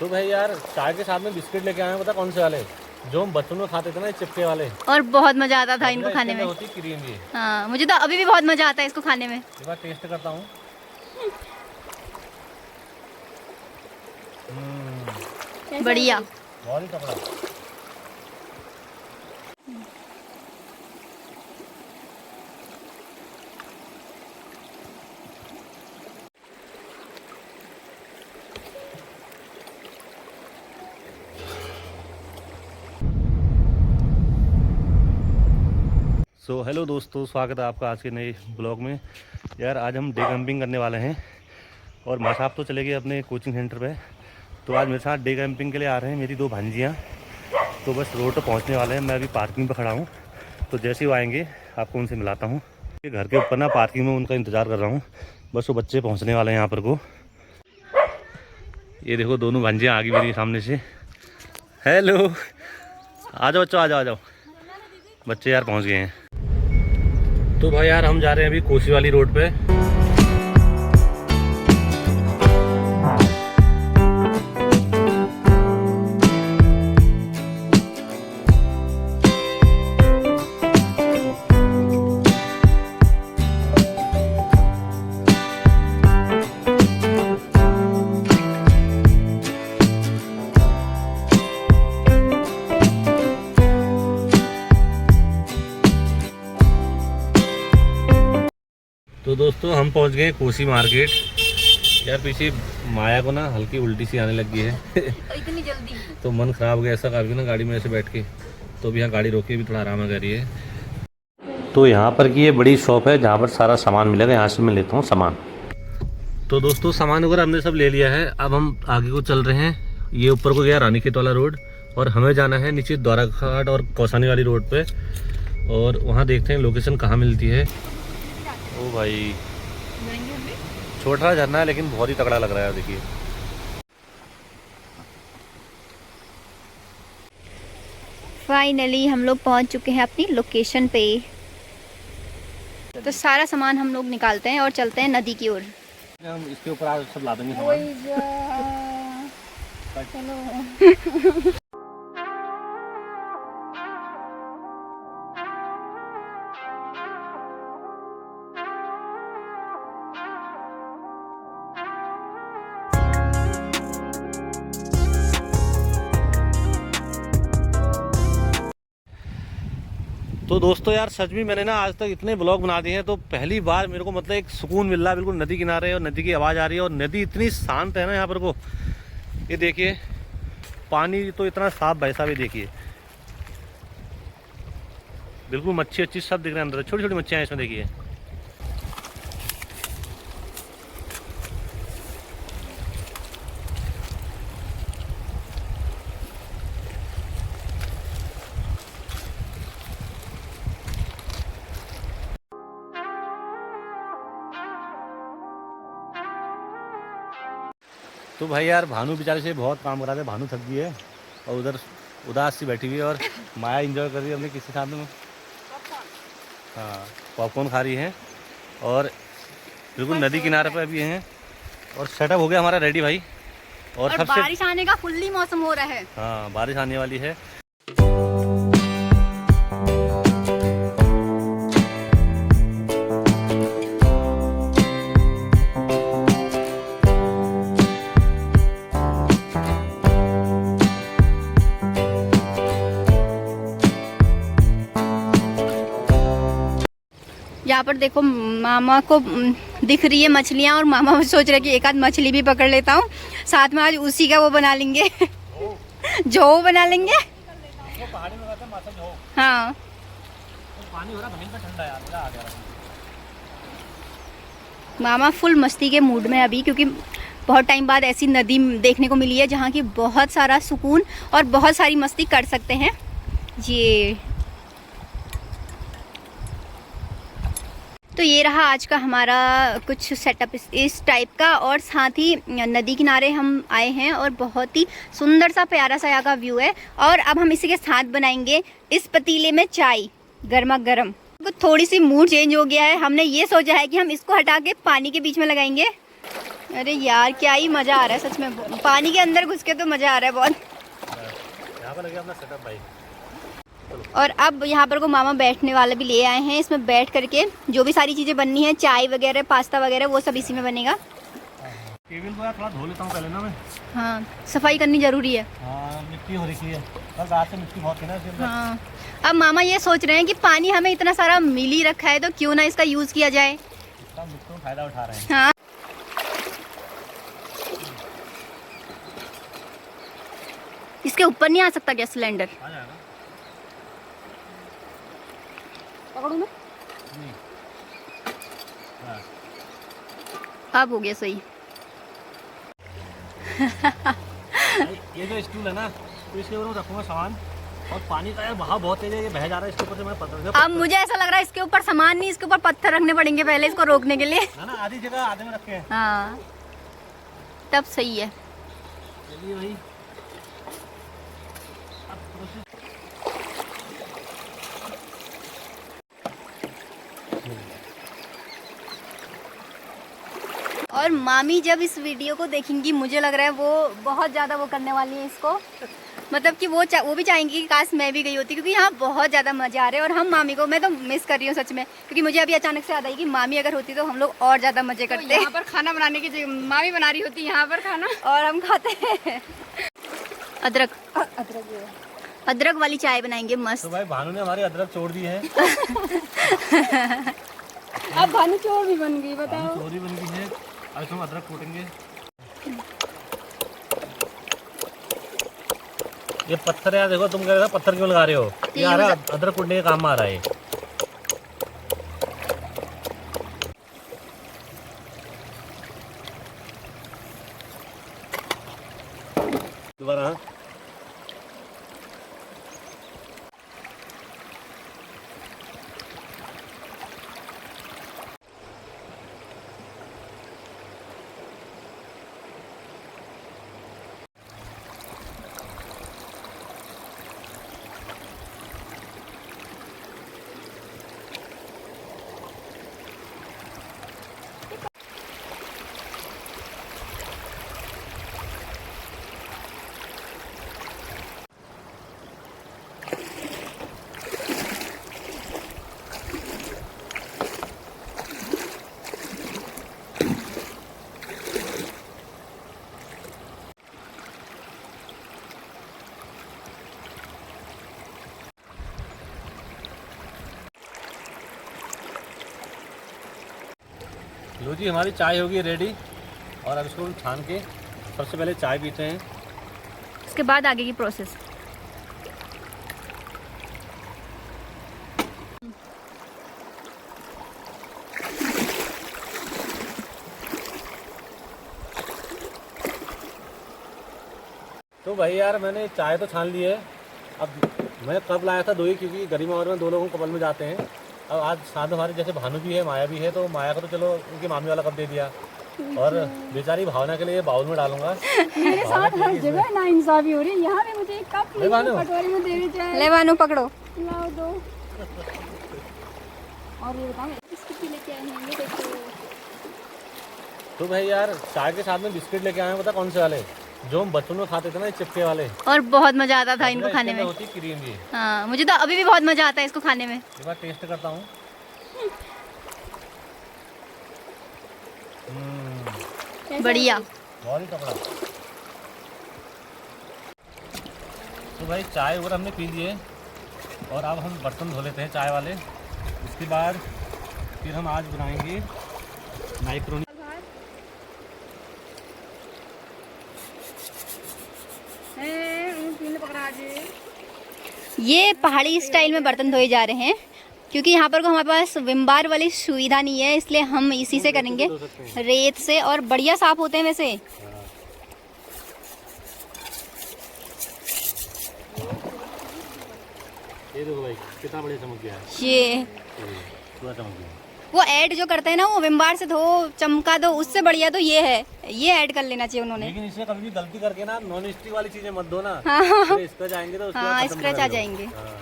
तो भाई यार चाय के साथ में बिस्किट लेके आए हैं, पता कौन से वाले जो हम बचपन में खाते थे ना, चिपके वाले। और बहुत मजा आता था इनको खाने में। होती क्रीम भी। हाँ, मुझे तो अभी भी बहुत मजा आता है इसको खाने में। एक बार टेस्ट करता हूँ। बढ़िया, बहुत ही तगड़ा। सो हेलो दोस्तों, स्वागत है आपका आज के नए ब्लॉग में। यार आज हम डे कैंपिंग करने वाले हैं और माँ साहब तो चले गए अपने कोचिंग सेंटर पे। तो आज मेरे साथ डे कैंपिंग के लिए आ रहे हैं मेरी दो भांजियाँ। तो बस रोड पर पहुंचने वाले हैं। मैं अभी पार्किंग पर खड़ा हूँ, तो जैसे ही वो आएंगे आपको उनसे मिलाता हूँ। ये घर के ऊपर ना पार्किंग में उनका इंतज़ार कर रहा हूँ। बस वो बच्चे पहुँचने वाले हैं यहाँ पर को। ये देखो दोनों भांजियाँ आ गई मेरे सामने से। हेलो, आ जाओ बच्चों, आ जाओ आ जाओ। बच्चे यार पहुँच गए हैं। तो भाई यार हम जा रहे हैं अभी कोसी वाली रोड पे। तो दोस्तों हम पहुंच गए कोसी मार्केट। यार पीछे माया को ना हल्की उल्टी सी आने लगी है। इतनी जल्दी तो मन खराब हो गया ऐसा काफी ना गाड़ी में ऐसे बैठ के। तो भी यहाँ गाड़ी रोके भी थोड़ा आराम कर रही है। तो यहाँ पर की ये बड़ी शॉप है जहाँ पर सारा सामान मिलेगा। यहाँ से मैं लेता हूँ सामान। तो दोस्तों सामान वगैरह हमने सब ले लिया है। अब हम आगे को चल रहे हैं। ये ऊपर को गया रानीखेत वाला रोड और हमें जाना है नीचे द्वाराघाट और कौसानी वाली रोड पे। और वहाँ देखते हैं लोकेशन कहाँ मिलती है। ओ भाई छोटा झरना है लेकिन बहुत ही तगड़ा लग रहा है। देखिए फाइनली हम लोग पहुंच चुके हैं अपनी लोकेशन पे। तो सारा सामान हम लोग निकालते हैं और चलते हैं नदी की ओर। हम इसके ऊपर आज सब ला देंगे सामान। चलो। तो दोस्तों यार सच में मैंने ना आज तक इतने ब्लॉग बना दिए हैं, तो पहली बार मेरे को मतलब एक सुकून मिल रहा है। बिल्कुल नदी किनारे और नदी की आवाज़ आ रही है और नदी इतनी शांत है ना यहाँ पर को। ये देखिए पानी तो इतना साफ भाई साहब। ये देखिए बिल्कुल मच्छी अच्छी सब दिख रहे हैं अंदर। छोटी छोटी मच्छियाँ हैं इसमें देखिए। तो भाई यार भानु बेचारे से बहुत काम करा थे। भानु थक गई है और उधर उदास सी बैठी हुई है और माया एंजॉय कर रही है अपने किसी साथ में। हाँ पॉपकॉर्न खा रही है और बिल्कुल नदी किनारे पे अभी हैं। और सेटअप हो गया हमारा रेडी भाई। और सबसे बारिश आने का फुल्ली मौसम हो रहा है। हाँ बारिश आने वाली है। यहाँ पर देखो मामा को दिख रही है मछलियाँ और मामा सोच रहे कि एक आध मछली भी पकड़ लेता हूँ। साथ में आज उसी का वो बना लेंगे। जो बना लेंगे। हाँ मामा फुल मस्ती के मूड में अभी, क्योंकि बहुत टाइम बाद ऐसी नदी देखने को मिली है जहाँ की बहुत सारा सुकून और बहुत सारी मस्ती कर सकते हैं। ये तो ये रहा आज का हमारा कुछ सेटअप इस टाइप का। और साथ ही नदी किनारे हम आए हैं और बहुत ही सुंदर सा प्यारा सा यहाँ का व्यू है। और अब हम इसी के साथ बनाएंगे इस पतीले में चाय गर्मा गर्म। थोड़ी सी मूड चेंज हो गया है। हमने ये सोचा है कि हम इसको हटा के पानी के बीच में लगाएंगे अरे यार क्या ही मजा आ रहा है सच में, पानी के अंदर घुस के तो मजा आ रहा है बहुत। यहाँ पर लगे अपना सेटअप भाई। और अब यहाँ पर को मामा बैठने वाला भी ले आए हैं, इसमें बैठ करके जो भी सारी चीज़ें बननी है, चाय वगैरह पास्ता वगैरह वो सब इसी में बनेगा। टेबल को यार थोड़ा धो लेता हूँ पहले ना मैं। हाँ सफाई करनी ज़रूरी है। हाँ मिट्टी हो रखी है, कल रात से मिट्टी बहुत है ना इसके अंदर। हाँ अब मामा ये सोच रहे हैं कि पानी हमें इतना सारा मिल ही रखा है तो क्यों ना इसका यूज़ किया जाए। इसका हम बिल्कुल फायदा उठा रहे हैं। हाँ इसके ऊपर नहीं आ सकता गैस सिलेंडर? आ जाएगा। पकड़ूं मैं? नहीं। हाँ। अब हो गया सही। ये जो स्टूल है ना, तो इसके ऊपर मैं रखूँगा सामान, और पानी का यार बहाव बहुत तेज है, ये बह जा रहा है इसके ऊपर से। मैं पत्थर अब मुझे ऐसा लग रहा है इसके ऊपर सामान नहीं, इसके ऊपर पत्थर रखने पड़ेंगे पहले इसको रोकने के लिए। ना आधी जगह आधे में रखे हैं। हाँ तब सही है। चलिए भाई और मामी जब इस वीडियो को देखेंगी मुझे लग रहा है वो बहुत ज़्यादा वो करने वाली है इसको, मतलब कि वो भी चाहेंगी कि काश मैं भी गई होती, क्योंकि यहाँ बहुत ज़्यादा मज़ा आ रहा है। और हम मामी को, मैं तो मिस कर रही हूँ सच में, क्योंकि मुझे अभी अचानक से याद आई कि मामी अगर होती तो हम लोग और ज़्यादा मज़े करते। यहाँ पर खाना बनाने की जगह मामी बना रही होती, यहाँ पर खाना और हम खाते हैं। अदरक वाली चाय बनाएंगे मस्त। तो भाई भानु ने हमारी अदरक छोड़ दी है। अब भानु चोर भी बन गई, बताओ। चोरी बन गई है, अब हम अदरक कूटेंगे। ये पत्थर यार देखो, तुम कह रहे हो पत्थर क्यों लगा रहे हो, ये आ रहा है अदरक कूटने के काम में आ रहा है। दोबारा लो जी, हमारी चाय होगी रेडी, और अब इसको हम छान के सबसे पहले चाय पीते हैं, इसके बाद आगे की प्रोसेस। तो भाई यार मैंने चाय तो छान ली है। अब मैं कप लाया था 2 ही, क्योंकि गर्मी और में 2 लोगों को कपल में जाते हैं। अब आज साथ हमारे जैसे भानु भी है, माया भी है, तो माया को तो चलो उनकी मामी वाला कप दे दिया, और बेचारी भावना के लिए बाउल में डालूंगा। मेरे साथ हर जगह ना इंसाफी हो रही है, यहाँ पे मुझे एक कप कटोरी में दे दी जाए। ले भानु पकड़ो। लाओ दो। और ये बताओ बिस्किट भी लेके आए हैं, ये देखो। तो भाई यार चाय के साथ में बिस्किट लेके आए हैं, पता कौन से वाले, जो हम बचपन में खाते थे ना, चिपके वाले। और बहुत मजा आता था इनको खाने में। होती क्रीम की। हाँ मुझे तो अभी भी बहुत मजा आता है इसको खाने में। एक बार टेस्ट करता हूँ। बढ़िया, बहुत ही तगड़ा। तो भाई चाय वगैरह हमने पी लिए, और अब हम बर्तन धो लेते हैं चाय वाले। इसके बाद फिर हम आज बनाएंगे मैक्रोनी। ये पहाड़ी स्टाइल में बर्तन धोए जा रहे हैं, क्योंकि यहाँ पर को हमारे पास विम बार वाली सुविधा नहीं है, इसलिए हम इसी से करेंगे, रेत से, और बढ़िया साफ होते हैं वैसे। ये देखो भाई कितना बढ़िया चमक गया है, ये पूरा चमक गया। वो ऐड जो करते हैं ना, वो विम बार से धो चमका दो, उससे बढ़िया तो ये है, ये ऐड कर लेना चाहिए उन्होंने। लेकिन इसमें कभी भी गलती करके ना नॉन स्टिक वाली चीजें मत दो ना, हाँ स्क्रैच आएंगे तो उसके हाँ बाद खत्म स्क्रैच कर आ दो। जाएंगे। हाँ।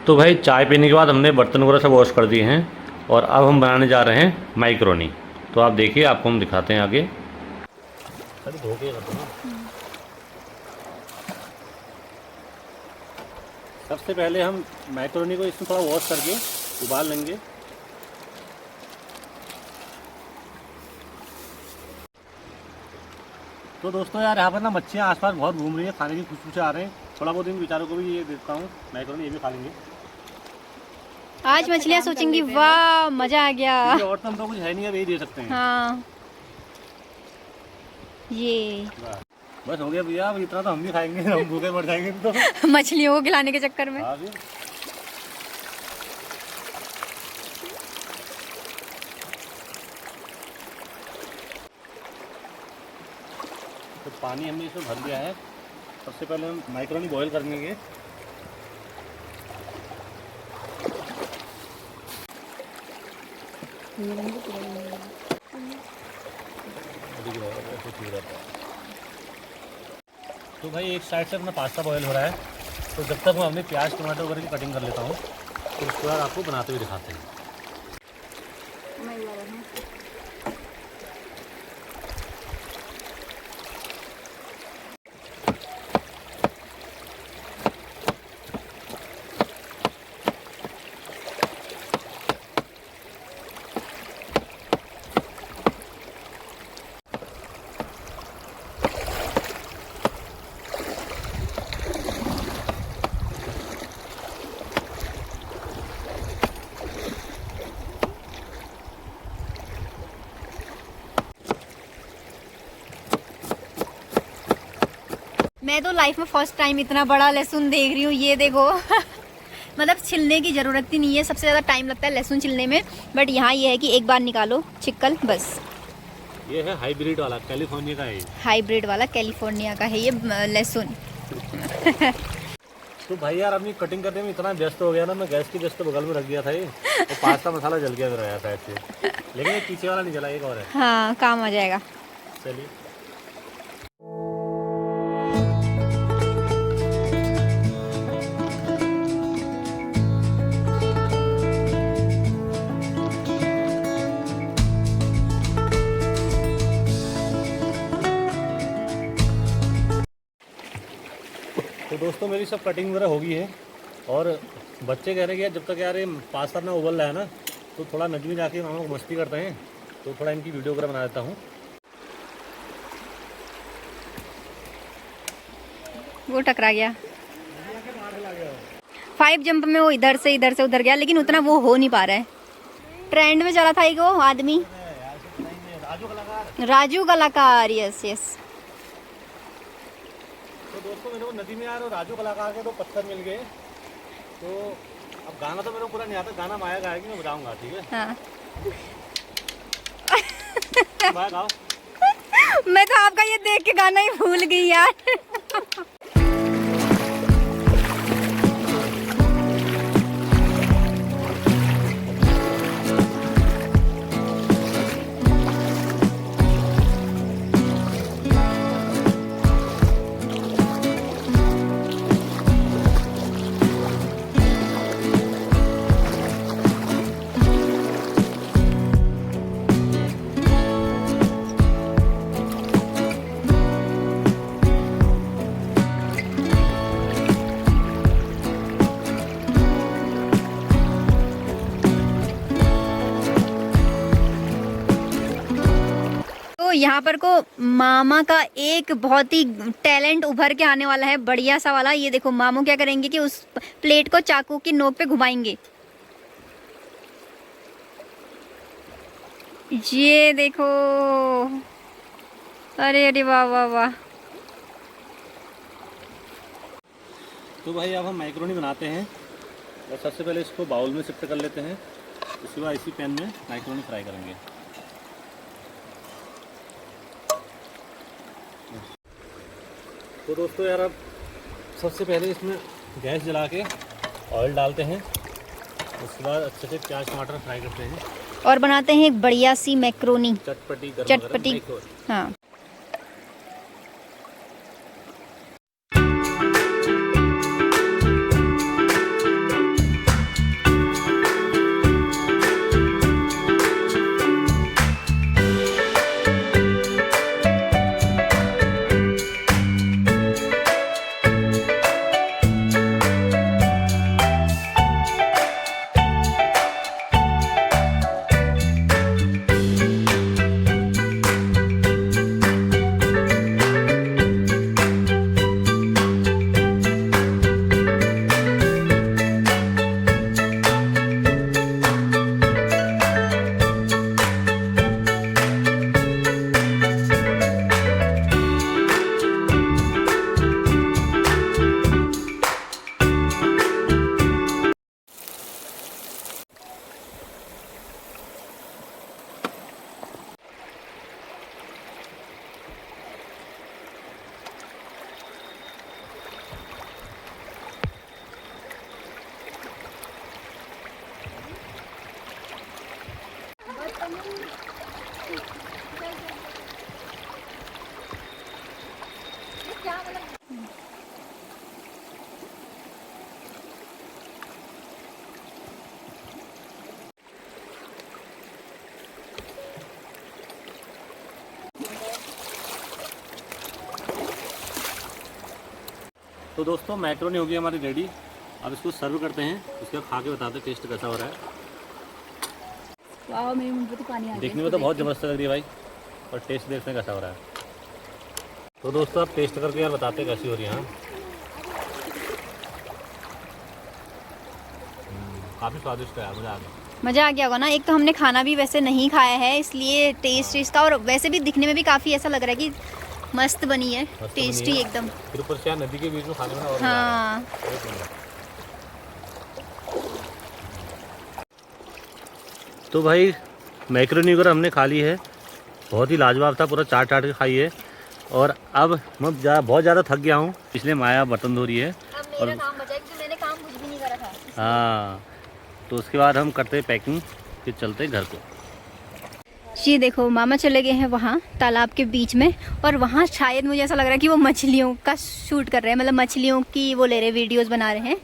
तो भाई चाय पीने के बाद हमने बर्तन वगैरह सब वॉश कर दिए हैं और अब हम बनाने जा रहे हैं मैक्रोनी। तो आप देखिए, आपको हम दिखाते हैं आगे। सबसे पहले हम मैक्रोनी को इसमें थोड़ा वॉश करके उबाल लेंगे। तो दोस्तों यार, यहाँ पर ना मच्छियाँ आसपास बहुत घूम रही है, खाने की खुशबू से आ रहे हैं। थोड़ा बहुत इन बेचारों को भी ये देता हूँ मैक्रोनी, ये भी खा लेंगे। आज मछलियाँ सोचेंगी वाह मजा आ गया। और तो हम तो कुछ है नहीं, अब यही दे सकते हैं। हाँ ये बस हो गया भैया, अब इतना तो हम भी खाएंगे, हम भूखे मर जाएंगे तो। मछलियों को खिलाने के चक्कर में। हाँ भी। तो पानी हमने इसमें भर दिया है। सबसे पहले हम मैक्रोनी बॉईल कर लेंगे। तो भाई एक साइड से अपना पास्ता बॉईल हो रहा है, तो जब तक मैं अपने प्याज टमाटर वगैरह की कटिंग कर लेता हूँ, तो उसके बाद आपको बनाते हुए दिखाते हैं। मैं तो लाइफ में फर्स्ट टाइम इतना बड़ा लहसुन देख रही हूँ, ये देखो। मतलब छिलने की ज़रूरत ही नहीं है, सबसे ज़्यादा टाइम लगता है लहसुन छिलने में, बट यहाँ ये है कि एक बार निकालो छिकल बस। ये है हाइब्रिड वाला, कैलिफोर्निया का है। हाइब्रिड वाला कैलिफोर्निया का है ये लहसुन। तो भाई यार, अपनी कटिंग करने में इतना व्यस्त हो गया ना, मैं गैस की जस्ट बगल में रख दिया था ये, तो पास्ता मसाला जल गया मेरा शायद से, लेकिन ये पीछे वाला नहीं जला, एक और है। हाँ काम आ जाएगा। चलिए। तो दोस्तों, मेरी सब कटिंग वगैरह हो गई है और बच्चे कह रहे हैं कि जब तक यार ये पास्ता अपना उबल रहा है ना, तो थोड़ा नदी में जाके हम लोग मस्ती करते हैं, तो थोड़ा इनकी वीडियो वगैरह बना देता हूँ। वो टकरा गया 5 जंप में, वो इधर से उधर गया, लेकिन उतना वो हो नहीं पा रहा है। ट्रेंड में चला था एक वो आदमी, राजू कलाकार। Yes yes. तो दोस्तों, मेरे को नदी में यार राजू कलाकार के 2 पत्थर मिल गए। तो अब गाना तो मेरे को पूरा नहीं आता, गाना माया गाएगी, मैं बजाऊंगा, ठीक है? हाँ। माया गाओ। मैं तो आपका ये देख के गाना ही भूल गई यार। यहाँ पर को मामा का एक बहुत ही टैलेंट उभर के आने वाला है, बढ़िया सा वाला। ये देखो मामू क्या करेंगे कि उस प्लेट को चाकू की नोक पे घुमाएंगे। ये देखो, अरे अरे वाह वाह वाह। तो भाई अब हम मैक्रोनी बनाते हैं, और सबसे पहले इसको बाउल में शिफ्ट कर लेते हैं, उसके बाद इसी पैन में मैक्रोनी फ्राई करेंगे। तो दोस्तों यार, अब सबसे पहले इसमें गैस जला के ऑयल डालते हैं, उसके बाद अच्छे से प्याज टमाटर फ्राई करते हैं और बनाते हैं एक बढ़िया सी मैक्रोनी, चटपटी। हाँ। तो दोस्तों मैक्रोनी हो गई हमारी रेडी। अब इसको सर्व करते हैं, उसके बाद खा के बताते हैं टेस्ट कैसा हो रहा है। वाह, मेरे मुंह पे तो पानी आ गया। देखने में तो बहुत ज़बरदस्त लग रही है भाई, और टेस्ट देखते हैं कैसा हो रहा है। तो दोस्तों आप टेस्ट करके यार बताते हैं कैसी हो रही है। काफ़ी स्वादिष्ट है, मज़ा आ गया। मज़ा आ गया होगा ना। एक तो हमने खाना भी वैसे नहीं खाया है, इसलिए टेस्ट इसका, और वैसे भी दिखने में भी काफ़ी ऐसा लग रहा है कि मस्त बनी है, टेस्टी एकदम। फिर ऊपर से नदी के बीच में खाने में और मज़ा आ हाँ। रहा है। तो भाई मैक्रोनी वगैरह हमने खा ली है, बहुत ही लाजवाब था, पूरा चाट के खाई है। और अब मैं बहुत ज़्यादा थक गया हूँ, इसलिए माया बर्तन धो रही है। अब मेरा काम बचा है क्योंकि मैंने काम कुछ भी नहीं करा था। हाँ, तो उसके बाद हम करते हैं पैकिंग, फिर चलते हैं घर को। ये देखो मामा चले गए हैं वहाँ तालाब के बीच में, और वहाँ शायद मुझे ऐसा लग रहा है कि वो मछलियों का शूट कर रहे हैं, मतलब मछलियों की वो ले रहे, वीडियोस बना रहे हैं।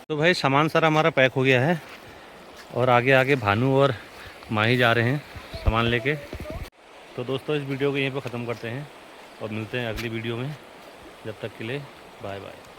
तो भाई सामान सारा हमारा पैक हो गया है, और आगे आगे भानु और माही जा रहे हैं सामान लेके। तो दोस्तों इस वीडियो को यहीं पर ख़त्म करते हैं और मिलते हैं अगली वीडियो में। जब तक के लिए बाय बाय।